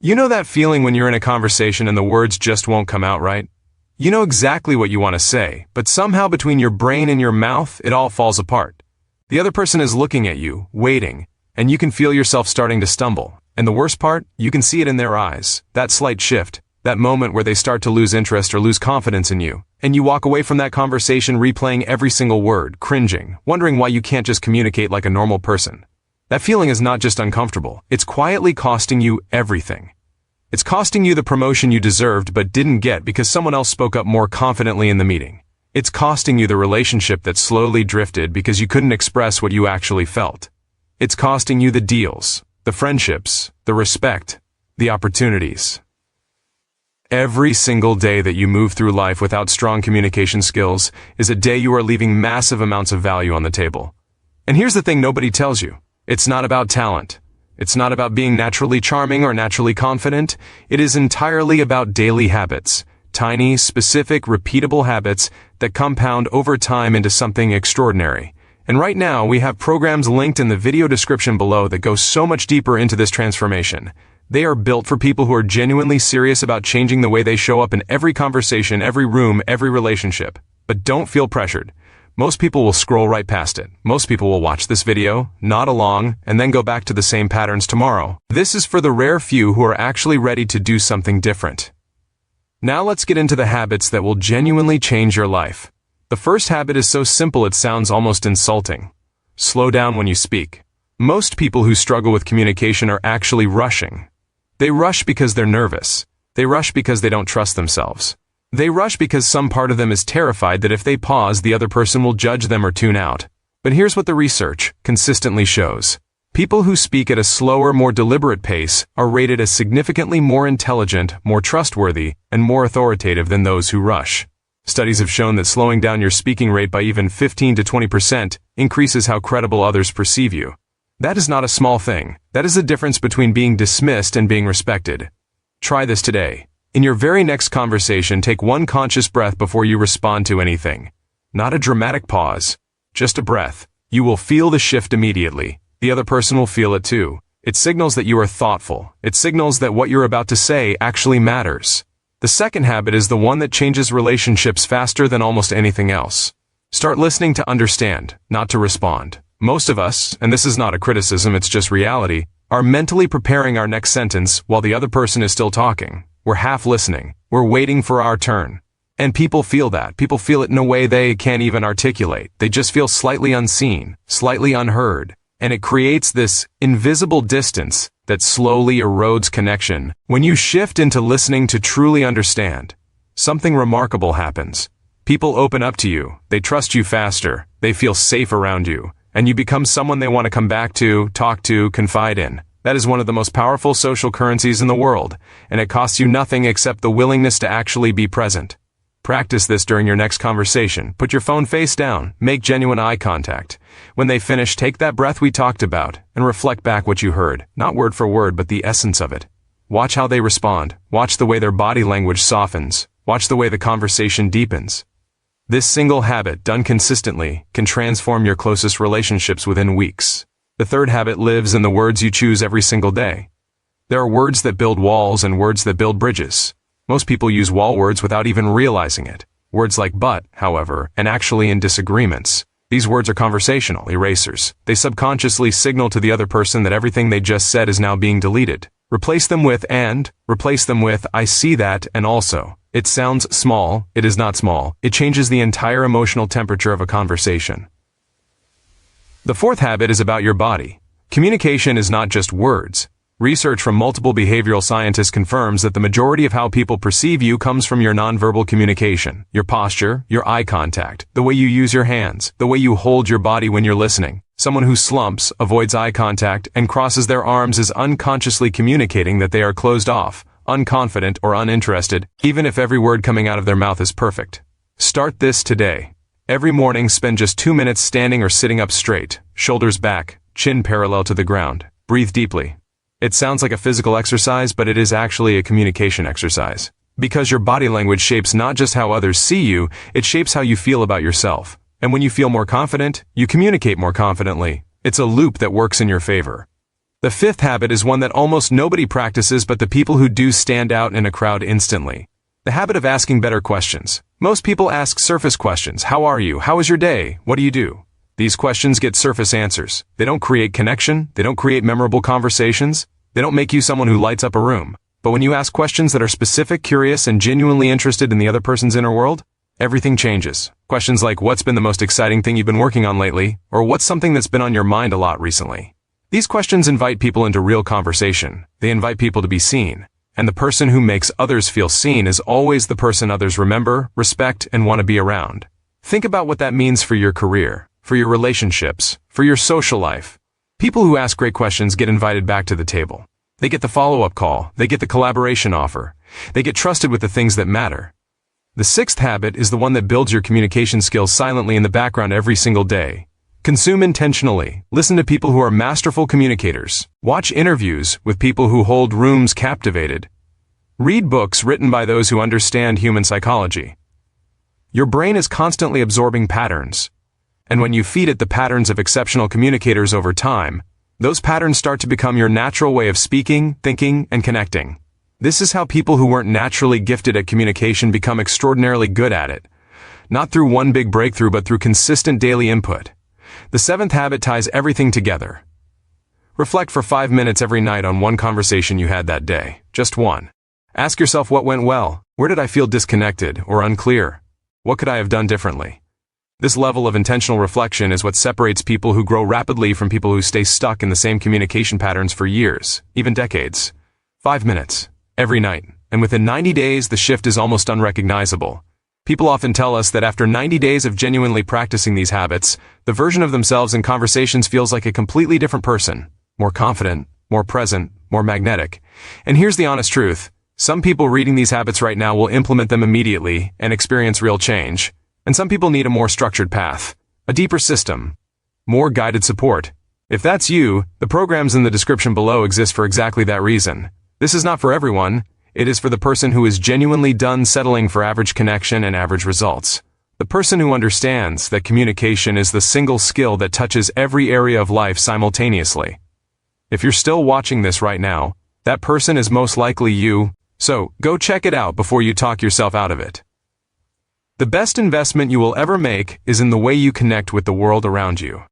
You know that feeling when you're in a conversation and the words just won't come out right? You know exactly what you want to say, but somehow between your brain and your mouth, it all falls apart. The other person is looking at you, waiting, and you can feel yourself starting to stumble. And the worst part, you can see it in their eyes, that slight shift, that moment where they start to lose interest or lose confidence in you. And you walk away from that conversation replaying every single word, cringing, wondering why you can't just communicate like a normal person. That feeling is not just uncomfortable, it's quietly costing you everything. It's costing you the promotion you deserved but didn't get because someone else spoke up more confidently in the meeting. It's costing you the relationship that slowly drifted because you couldn't express what you actually felt. It's costing you the deals, the friendships, the respect, the opportunities. Every single day that you move through life without strong communication skills is a day you are leaving massive amounts of value on the table. And here's the thing nobody tells you. It's not about talent. It's not about being naturally charming or naturally confident. It is entirely about daily habits. Tiny, specific, repeatable habits that compound over time into something extraordinary. And right now, we have programs linked in the video description below that go so much deeper into this transformation. They are built for people who are genuinely serious about changing the way they show up in every conversation, every room, every relationship. But don't feel pressured. Most people will scroll right past it. Most people will watch this video, nod along, and then go back to the same patterns tomorrow. This is for the rare few who are actually ready to do something different. Now let's get into the habits that will genuinely change your life. The first habit is so simple it sounds almost insulting. Slow down when you speak. Most people who struggle with communication are actually rushing. They rush because they're nervous. They rush because they don't trust themselves. They rush because some part of them is terrified that if they pause, the other person will judge them or tune out. But here's what the research consistently shows. People who speak at a slower, more deliberate pace are rated as significantly more intelligent, more trustworthy, and more authoritative than those who rush. Studies have shown that slowing down your speaking rate by even 15 to 20% increases how credible others perceive you. That is not a small thing. That is the difference between being dismissed and being respected. Try this today. In your very next conversation, take one conscious breath before you respond to anything. Not a dramatic pause, just a breath. You will feel the shift immediately. The other person will feel it too. It signals that you are thoughtful. It signals that what you're about to say actually matters. The second habit is the one that changes relationships faster than almost anything else. Start listening to understand, not to respond. Most of us, and this is not a criticism, it's just reality, are mentally preparing our next sentence while the other person is still talking. We're half listening. We're waiting for our turn. And people feel that. People feel it in a way they can't even articulate. They just feel slightly unseen, slightly unheard. And it creates this invisible distance that slowly erodes connection. When you shift into listening to truly understand, something remarkable happens. People open up to you. They trust you faster. They feel safe around you. And you become someone they want to come back to, talk to, confide in. That is one of the most powerful social currencies in the world, and it costs you nothing except the willingness to actually be present. Practice this during your next conversation. Put your phone face down, make genuine eye contact. When they finish, take that breath we talked about, and reflect back what you heard, not word for word, but the essence of it. Watch how they respond. Watch the way their body language softens. Watch the way the conversation deepens. This single habit, done consistently, can transform your closest relationships within weeks. The third habit lives in the words you choose every single day. There are words that build walls and words that build bridges. Most people use wall words without even realizing it. Words like but, however, and actually in disagreements. These words are conversational erasers. They subconsciously signal to the other person that everything they just said is now being deleted. Replace them with and, replace them with I see that and also. It sounds small, it is not small. It changes the entire emotional temperature of a conversation. The fourth habit is about your body. Communication is not just words. Research from multiple behavioral scientists confirms that the majority of how people perceive you comes from your nonverbal communication, your posture, your eye contact, the way you use your hands, the way you hold your body when you're listening. Someone who slumps, avoids eye contact, and crosses their arms is unconsciously communicating that they are closed off, unconfident, or uninterested, even if every word coming out of their mouth is perfect. Start this today. Every morning, spend just 2 minutes standing or sitting up straight, shoulders back, chin parallel to the ground. Breathe deeply. It sounds like a physical exercise, but it is actually a communication exercise. Because your body language shapes not just how others see you, it shapes how you feel about yourself. And when you feel more confident, you communicate more confidently. It's a loop that works in your favor. The fifth habit is one that almost nobody practices, but the people who do stand out in a crowd instantly. The habit of asking better questions. Most people ask surface questions. How are you? How was your day? What do you do? These questions get surface answers. They don't create connection. They don't create memorable conversations. They don't make you someone who lights up a room. But when you ask questions that are specific, curious, and genuinely interested in the other person's inner world, everything changes. Questions like, what's been the most exciting thing you've been working on lately? Or what's something that's been on your mind a lot recently? These questions invite people into real conversation. They invite people to be seen. And the person who makes others feel seen is always the person others remember, respect, and want to be around. Think about what that means for your career, for your relationships, for your social life. People who ask great questions get invited back to the table. They get the follow-up call. They get the collaboration offer. They get trusted with the things that matter. The sixth habit is the one that builds your communication skills silently in the background every single day. Consume intentionally. Listen to people who are masterful communicators. Watch interviews with people who hold rooms captivated. Read books written by those who understand human psychology. Your brain is constantly absorbing patterns. And when you feed it the patterns of exceptional communicators over time, those patterns start to become your natural way of speaking, thinking, and connecting. This is how people who weren't naturally gifted at communication become extraordinarily good at it. Not through one big breakthrough, but through consistent daily input. The seventh habit ties everything together. Reflect for 5 minutes every night on one conversation you had that day. Just one. Ask yourself what went well. Where did I feel disconnected or unclear? What could I have done differently? This level of intentional reflection is what separates people who grow rapidly from people who stay stuck in the same communication patterns for years, even decades. 5 minutes. Every night. And within 90 days, the shift is almost unrecognizable. People often tell us that after 90 days of genuinely practicing these habits, the version of themselves in conversations feels like a completely different person. More confident, more present, more magnetic. And here's the honest truth. Some people reading these habits right now will implement them immediately and experience real change. And some people need a more structured path, a deeper system, more guided support. If that's you, the programs in the description below exist for exactly that reason. This is not for everyone. It is for the person who is genuinely done settling for average connection and average results. The person who understands that communication is the single skill that touches every area of life simultaneously. If you're still watching this right now, that person is most likely you, so go check it out before you talk yourself out of it. The best investment you will ever make is in the way you connect with the world around you.